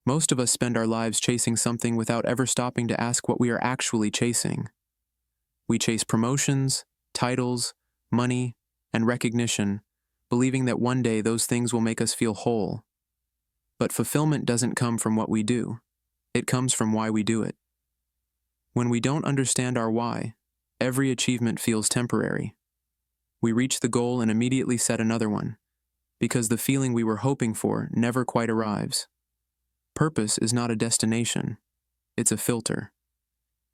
Most of us spend our lives chasing something without ever stopping to ask what we are actually chasing. We chase promotions, titles, money, and recognition, believing that one day those things will make us feel whole. But fulfillment doesn't come from what we do. It comes from why we do it. When we don't understand our why, every achievement feels temporary. We reach the goal and immediately set another one, because the feeling we were hoping for never quite arrives. Purpose is not a destination, it's a filter.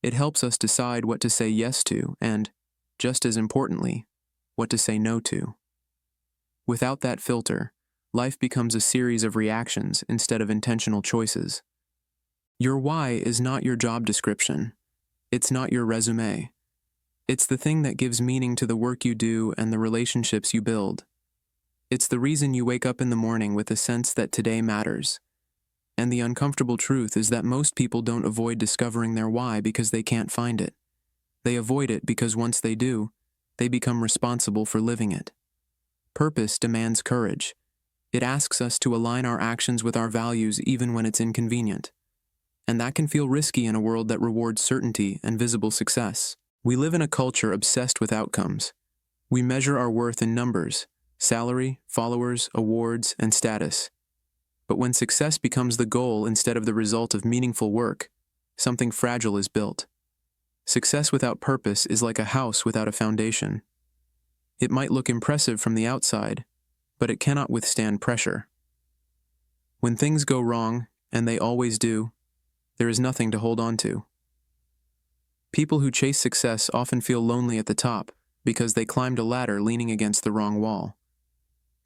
It helps us decide what to say yes to and, just as importantly, what to say no to. Without that filter, life becomes a series of reactions instead of intentional choices. Your why is not your job description. It's not your resume. It's the thing that gives meaning to the work you do and the relationships you build. It's the reason you wake up in the morning with a sense that today matters. And the uncomfortable truth is that most people don't avoid discovering their why because they can't find it. They avoid it because once they do, they become responsible for living it. Purpose demands courage. It asks us to align our actions with our values even when it's inconvenient. And that can feel risky in a world that rewards certainty and visible success. We live in a culture obsessed with outcomes. We measure our worth in numbers, salary, followers, awards, and status. But when success becomes the goal instead of the result of meaningful work, something fragile is built. Success without purpose is like a house without a foundation. It might look impressive from the outside, but it cannot withstand pressure. When things go wrong, and they always do, there is nothing to hold on to. People who chase success often feel lonely at the top because they climbed a ladder leaning against the wrong wall.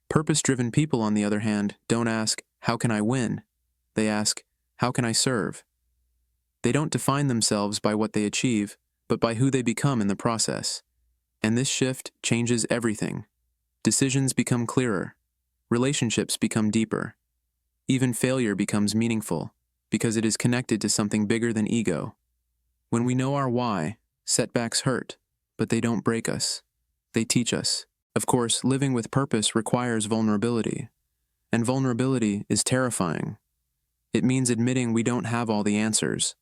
Purpose-driven people, on the other hand, don't ask, "How can I win?" They ask, "How can I serve?" They don't define themselves by what they achieve, but by who they become in the process. And this shift changes everything. Decisions become clearer. Relationships become deeper. Even failure becomes meaningful, because it is connected to something bigger than ego. When we know our why, setbacks hurt, but they don't break us. They teach us. Of course, living with purpose requires vulnerability. And vulnerability is terrifying. It means admitting we don't have all the answers.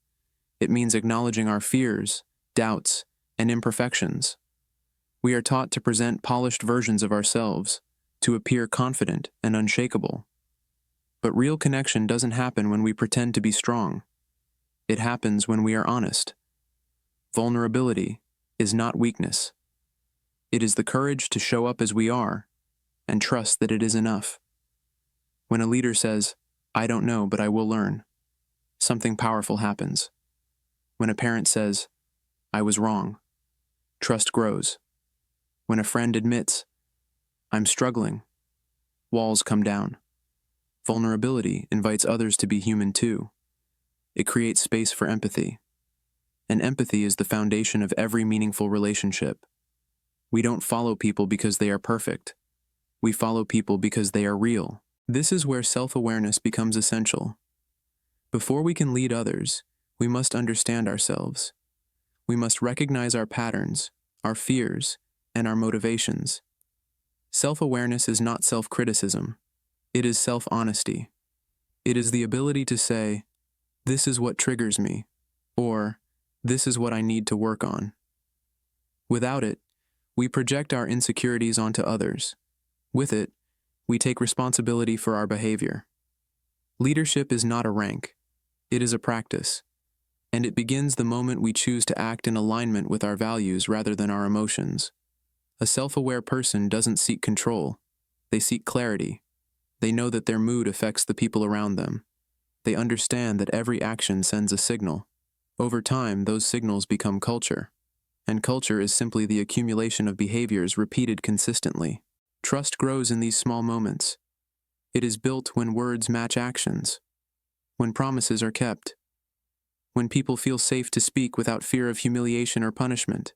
It means acknowledging our fears, doubts, and imperfections. We are taught to present polished versions of ourselves, to appear confident and unshakable. But real connection doesn't happen when we pretend to be strong. It happens when we are honest. Vulnerability is not weakness. It is the courage to show up as we are and trust that it is enough. When a leader says, "I don't know, but I will learn," something powerful happens. When a parent says, "I was wrong," trust grows. When a friend admits, "I'm struggling," walls come down. Vulnerability invites others to be human too. It creates space for empathy. And empathy is the foundation of every meaningful relationship. We don't follow people because they are perfect. We follow people because they are real. This is where self-awareness becomes essential. Before we can lead others, we must understand ourselves. We must recognize our patterns, our fears, and our motivations. Self-awareness is not self-criticism. It is self-honesty. It is the ability to say, "This is what triggers me," or "This is what I need to work on." Without it, we project our insecurities onto others. With it, we take responsibility for our behavior. Leadership is not a rank. It is a practice. And it begins the moment we choose to act in alignment with our values rather than our emotions. A self-aware person doesn't seek control. They seek clarity. They know that their mood affects the people around them. They understand that every action sends a signal. Over time, those signals become culture. And culture is simply the accumulation of behaviors repeated consistently. Trust grows in these small moments. It is built when words match actions, when promises are kept, when people feel safe to speak without fear of humiliation or punishment.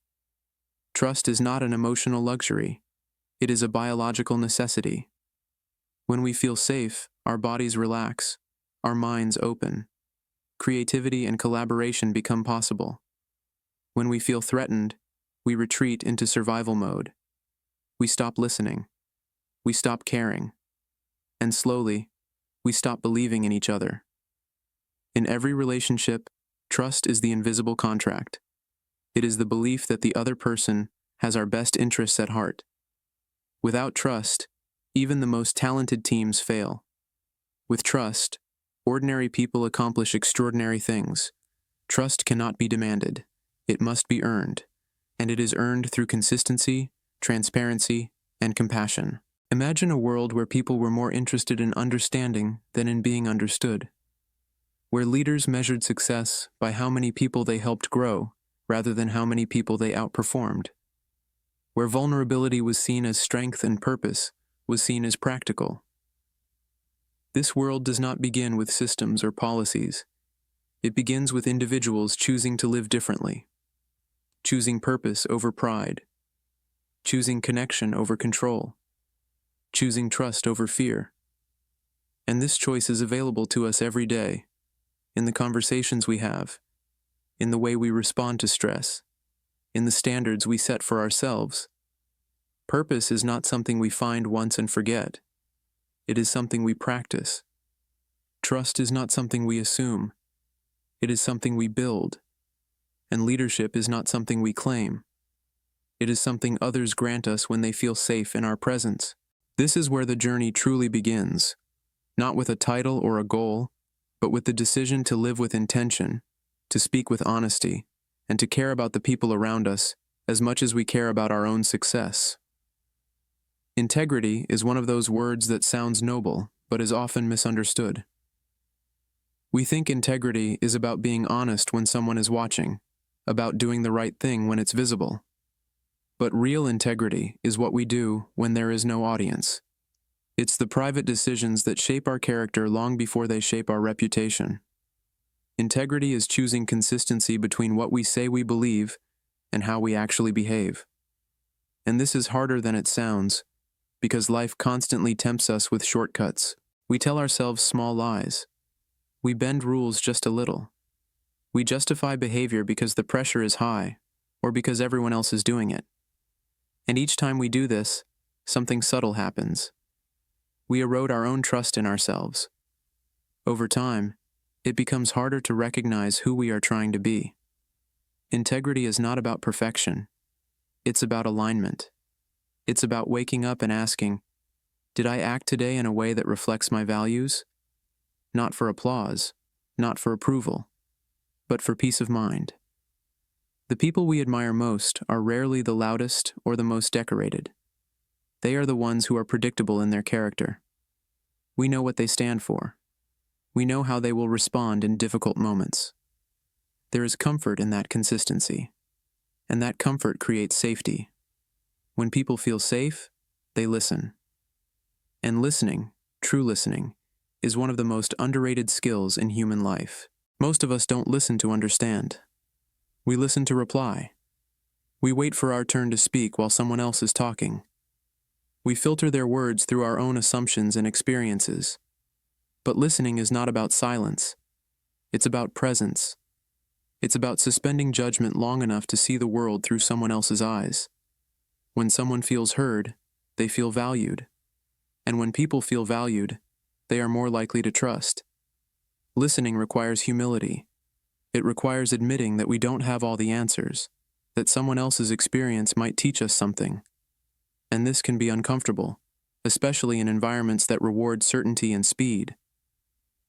Trust is not an emotional luxury. It is a biological necessity. When we feel safe, our bodies relax, our minds open. Creativity and collaboration become possible. When we feel threatened, we retreat into survival mode. We stop listening. We stop caring. And slowly, we stop believing in each other. In every relationship, trust is the invisible contract. It is the belief that the other person has our best interests at heart. Without trust, even the most talented teams fail. With trust, ordinary people accomplish extraordinary things. Trust cannot be demanded. It must be earned, and it is earned through consistency, transparency, and compassion. Imagine a world where people were more interested in understanding than in being understood, where leaders measured success by how many people they helped grow rather than how many people they outperformed, where vulnerability was seen as strength and purpose was seen as practical. This world does not begin with systems or policies. It begins with individuals choosing to live differently, choosing purpose over pride, choosing connection over control, choosing trust over fear. And this choice is available to us every day, in the conversations we have, in the way we respond to stress, in the standards we set for ourselves. Purpose is not something we find once and forget. It is something we practice. Trust is not something we assume. It is something we build. And leadership is not something we claim. It is something others grant us when they feel safe in our presence. This is where the journey truly begins, not with a title or a goal, but with the decision to live with intention, to speak with honesty, and to care about the people around us as much as we care about our own success. Integrity is one of those words that sounds noble, but is often misunderstood. We think integrity is about being honest when someone is watching, about doing the right thing when it's visible. But real integrity is what we do when there is no audience. It's the private decisions that shape our character long before they shape our reputation. Integrity is choosing consistency between what we say we believe and how we actually behave. And this is harder than it sounds, because life constantly tempts us with shortcuts. We tell ourselves small lies. We bend rules just a little. We justify behavior because the pressure is high, or because everyone else is doing it. And each time we do this, something subtle happens. We erode our own trust in ourselves. Over time, it becomes harder to recognize who we are trying to be. Integrity is not about perfection. It's about alignment. It's about waking up and asking, did I act today in a way that reflects my values? Not for applause, not for approval, but for peace of mind. The people we admire most are rarely the loudest or the most decorated. They are the ones who are predictable in their character. We know what they stand for. We know how they will respond in difficult moments. There is comfort in that consistency, and that comfort creates safety. When people feel safe, they listen. And listening, true listening, is one of the most underrated skills in human life. Most of us don't listen to understand. We listen to reply. We wait for our turn to speak while someone else is talking. We filter their words through our own assumptions and experiences. But listening is not about silence. It's about presence. It's about suspending judgment long enough to see the world through someone else's eyes. When someone feels heard, they feel valued. And when people feel valued, they are more likely to trust. Listening requires humility. It requires admitting that we don't have all the answers, that someone else's experience might teach us something. And this can be uncomfortable, especially in environments that reward certainty and speed.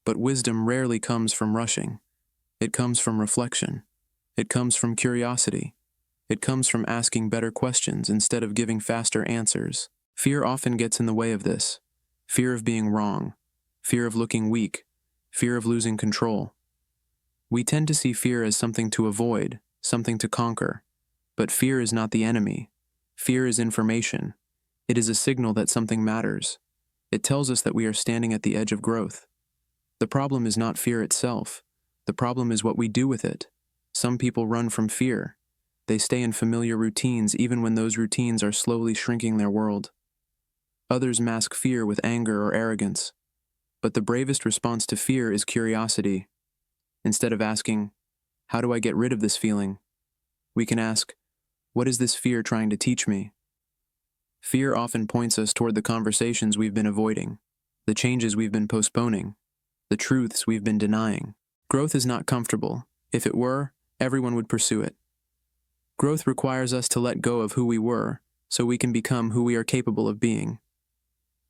But wisdom rarely comes from rushing. It comes from reflection. It comes from curiosity. It comes from asking better questions instead of giving faster answers. Fear often gets in the way of this. Fear of being wrong. Fear of looking weak. Fear of losing control. We tend to see fear as something to avoid, something to conquer. But fear is not the enemy. Fear is information. It is a signal that something matters. It tells us that we are standing at the edge of growth. The problem is not fear itself. The problem is what we do with it. Some people run from fear. They stay in familiar routines even when those routines are slowly shrinking their world. Others mask fear with anger or arrogance. But the bravest response to fear is curiosity. Instead of asking, how do I get rid of this feeling? We can ask, what is this fear trying to teach me? Fear often points us toward the conversations we've been avoiding, the changes we've been postponing, the truths we've been denying. Growth is not comfortable. If it were, everyone would pursue it. Growth requires us to let go of who we were so we can become who we are capable of being.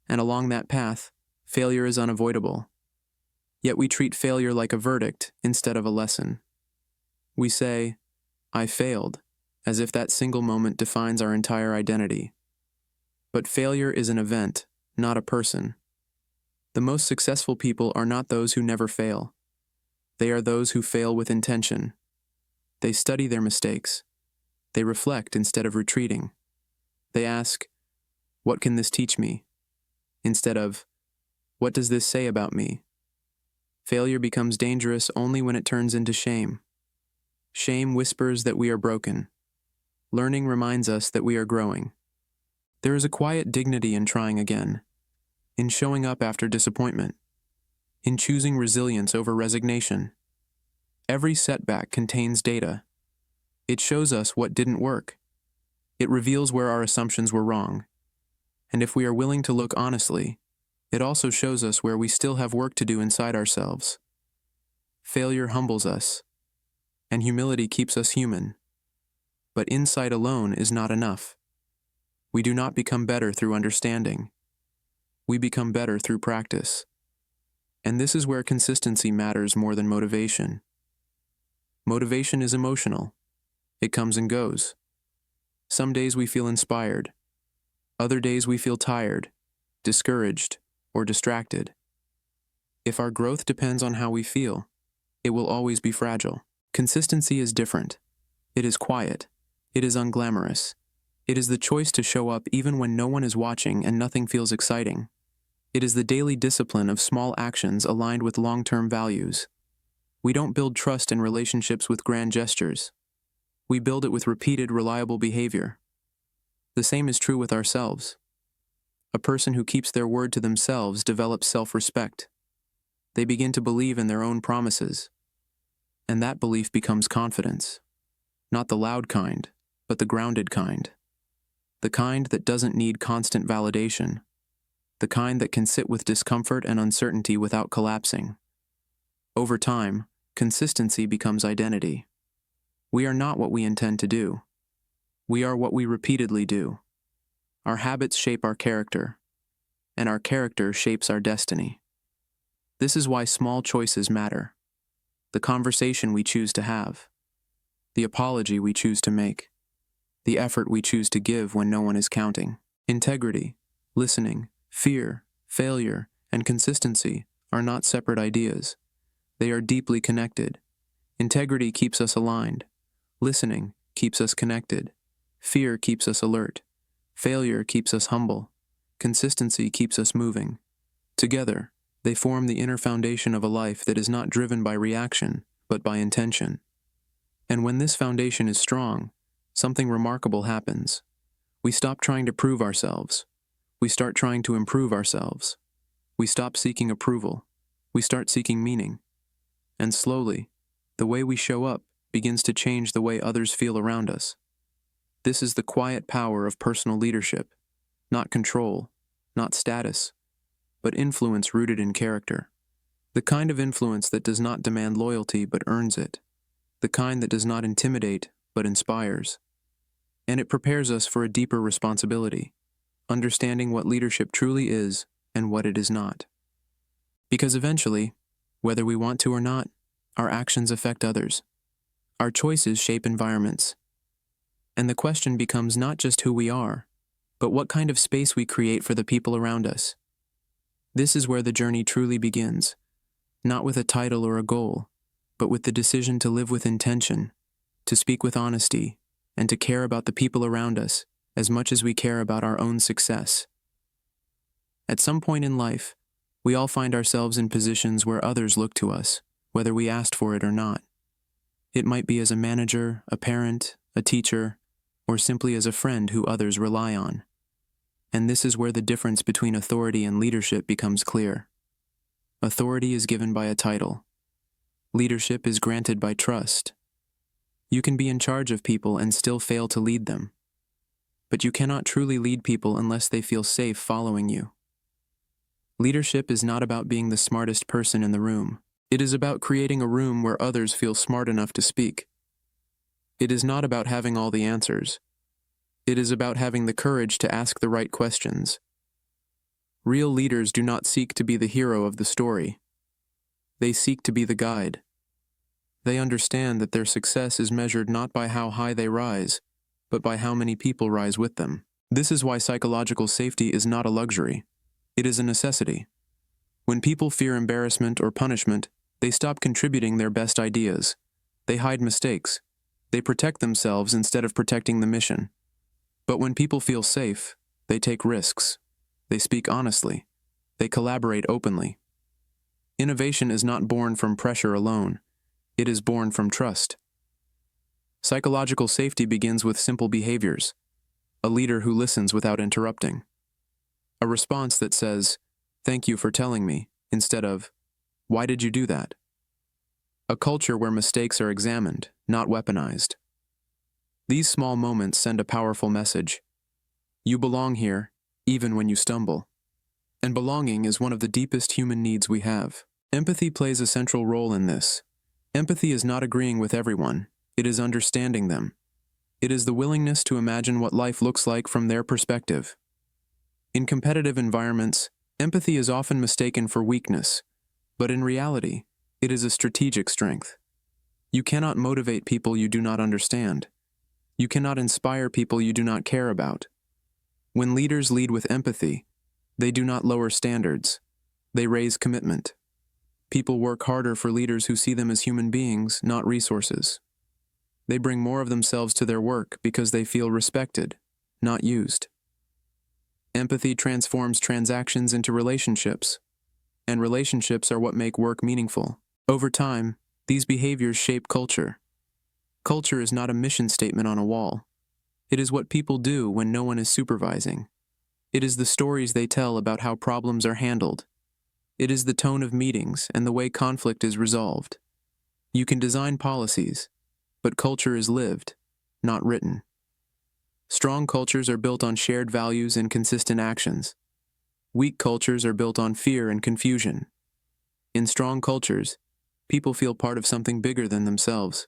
And along that path, failure is unavoidable. Yet we treat failure like a verdict instead of a lesson. We say, "I failed," as if that single moment defines our entire identity. But failure is an event, not a person. The most successful people are not those who never fail. They are those who fail with intention. They study their mistakes. They reflect instead of retreating. They ask, "What can this teach me?" instead of, "What does this say about me?" Failure becomes dangerous only when it turns into shame. Shame whispers that we are broken. Learning reminds us that we are growing. There is a quiet dignity in trying again, in showing up after disappointment, in choosing resilience over resignation. Every setback contains data. It shows us what didn't work. It reveals where our assumptions were wrong. And if we are willing to look honestly, it also shows us where we still have work to do inside ourselves. Failure humbles us, and humility keeps us human. But insight alone is not enough. We do not become better through understanding. We become better through practice. And this is where consistency matters more than motivation. Motivation is emotional. It comes and goes. Some days we feel inspired. Other days we feel tired, discouraged, or distracted. If our growth depends on how we feel, it will always be fragile. Consistency is different. It is quiet. It is unglamorous. It is the choice to show up even when no one is watching and nothing feels exciting. It is the daily discipline of small actions aligned with long-term values. We don't build trust in relationships with grand gestures. We build it with repeated, reliable behavior. The same is true with ourselves. A person who keeps their word to themselves develops self-respect. They begin to believe in their own promises. And that belief becomes confidence. Not the loud kind, but the grounded kind. The kind that doesn't need constant validation. The kind that can sit with discomfort and uncertainty without collapsing. Over time, consistency becomes identity. We are not what we intend to do. We are what we repeatedly do. Our habits shape our character, and our character shapes our destiny. This is why small choices matter. The conversation we choose to have, the apology we choose to make, the effort we choose to give when no one is counting. Integrity, listening, fear, failure, and consistency are not separate ideas. They are deeply connected. Integrity keeps us aligned. Listening keeps us connected. Fear keeps us alert. Failure keeps us humble. Consistency keeps us moving. Together, they form the inner foundation of a life that is not driven by reaction, but by intention. And when this foundation is strong, something remarkable happens. We stop trying to prove ourselves. We start trying to improve ourselves. We stop seeking approval. We start seeking meaning. And slowly, the way we show up begins to change the way others feel around us. This is the quiet power of personal leadership, not control, not status, but influence rooted in character. The kind of influence that does not demand loyalty but earns it. The kind that does not intimidate but inspires. And it prepares us for a deeper responsibility, understanding what leadership truly is and what it is not. Because eventually, whether we want to or not, our actions affect others. Our choices shape environments. And the question becomes not just who we are, but what kind of space we create for the people around us. This is where the journey truly begins, not with a title or a goal, but with the decision to live with intention, to speak with honesty, and to care about the people around us as much as we care about our own success. At some point in life, we all find ourselves in positions where others look to us, whether we asked for it or not. It might be as a manager, a parent, a teacher, or simply as a friend who others rely on. And this is where the difference between authority and leadership becomes clear. Authority is given by a title. Leadership is granted by trust. You can be in charge of people and still fail to lead them. But you cannot truly lead people unless they feel safe following you. Leadership is not about being the smartest person in the room. It is about creating a room where others feel smart enough to speak. It is not about having all the answers. It is about having the courage to ask the right questions. Real leaders do not seek to be the hero of the story. They seek to be the guide. They understand that their success is measured not by how high they rise, but by how many people rise with them. This is why psychological safety is not a luxury. It is a necessity. When people fear embarrassment or punishment, they stop contributing their best ideas. They hide mistakes. They protect themselves instead of protecting the mission. But when people feel safe, they take risks. They speak honestly. They collaborate openly. Innovation is not born from pressure alone. It is born from trust. Psychological safety begins with simple behaviors. A leader who listens without interrupting. A response that says, "Thank you for telling me," instead of, "Why did you do that?" A culture where mistakes are examined, not weaponized. These small moments send a powerful message. You belong here, even when you stumble. And belonging is one of the deepest human needs we have. Empathy plays a central role in this. Empathy is not agreeing with everyone. It is understanding them. It is the willingness to imagine what life looks like from their perspective. In competitive environments, empathy is often mistaken for weakness, but in reality, it is a strategic strength. You cannot motivate people you do not understand. You cannot inspire people you do not care about. When leaders lead with empathy, they do not lower standards. They raise commitment. People work harder for leaders who see them as human beings, not resources. They bring more of themselves to their work because they feel respected, not used. Empathy transforms transactions into relationships, and relationships are what make work meaningful. Over time, these behaviors shape culture. Culture is not a mission statement on a wall. It is what people do when no one is supervising. It is the stories they tell about how problems are handled. It is the tone of meetings and the way conflict is resolved. You can design policies, but culture is lived, not written. Strong cultures are built on shared values and consistent actions. Weak cultures are built on fear and confusion. In strong cultures, people feel part of something bigger than themselves.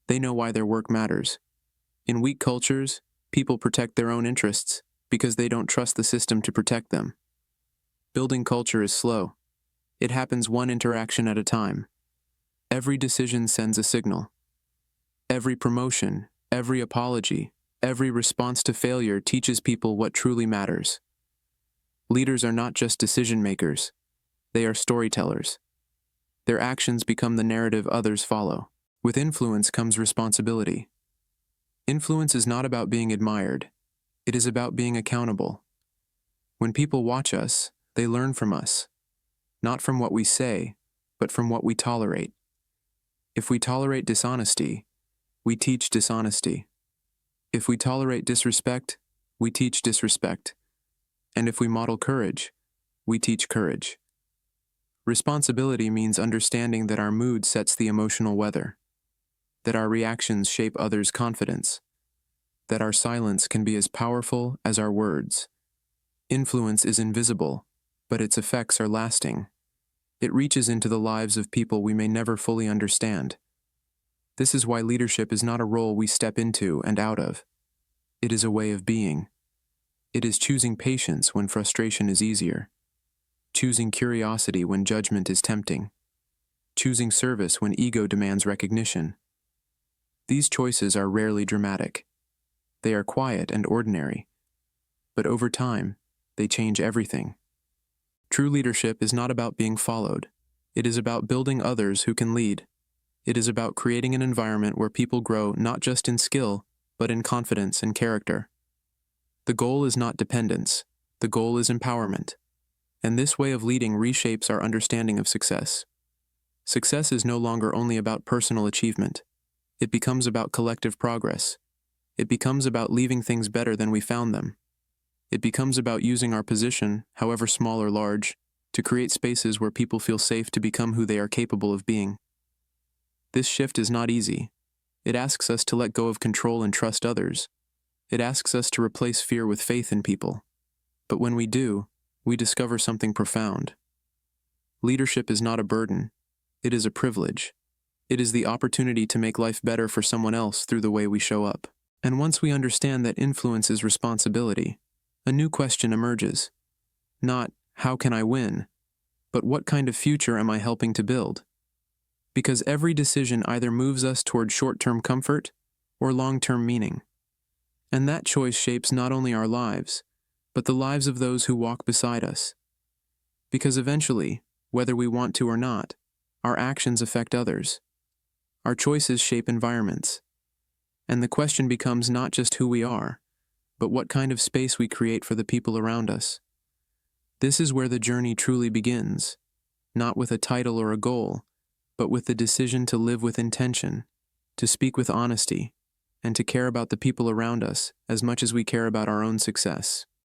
They know why their work matters. In weak cultures, people protect their own interests because they don't trust the system to protect them. Building culture is slow. It happens one interaction at a time. Every decision sends a signal. Every promotion, every apology, every response to failure teaches people what truly matters. Leaders are not just decision makers. They are storytellers. Their actions become the narrative others follow. With influence comes responsibility. Influence is not about being admired. It is about being accountable. When people watch us, they learn from us, not from what we say, but from what we tolerate. If we tolerate dishonesty, we teach dishonesty. If we tolerate disrespect, we teach disrespect. And if we model courage, we teach courage. Responsibility means understanding that our mood sets the emotional weather, that our reactions shape others' confidence, that our silence can be as powerful as our words. Influence is invisible, but its effects are lasting. It reaches into the lives of people we may never fully understand. This is why leadership is not a role we step into and out of. It is a way of being. It is choosing patience when frustration is easier, choosing curiosity when judgment is tempting, choosing service when ego demands recognition. These choices are rarely dramatic. They are quiet and ordinary, but over time, they change everything. True leadership is not about being followed. It is about building others who can lead. It is about creating an environment where people grow not just in skill, but in confidence and character. The goal is not dependence. The goal is empowerment. And this way of leading reshapes our understanding of success. Success is no longer only about personal achievement. It becomes about collective progress. It becomes about leaving things better than we found them. It becomes about using our position, however small or large, to create spaces where people feel safe to become who they are capable of being. This shift is not easy. It asks us to let go of control and trust others. It asks us to replace fear with faith in people. But when we do, we discover something profound. Leadership is not a burden. it is a privilege. It is the opportunity to make life better for someone else through the way we show up. And once we understand that influence is responsibility, a new question emerges. Not, how can I win? But what kind of future am I helping to build? Because every decision either moves us toward short-term comfort or long-term meaning. And that choice shapes not only our lives, but the lives of those who walk beside us. Because eventually, whether we want to or not, our actions affect others. Our choices shape environments. And the question becomes not just who we are, but what kind of space we create for the people around us. This is where the journey truly begins, not with a title or a goal, but with the decision to live with intention, to speak with honesty, and to care about the people around us as much as we care about our own success.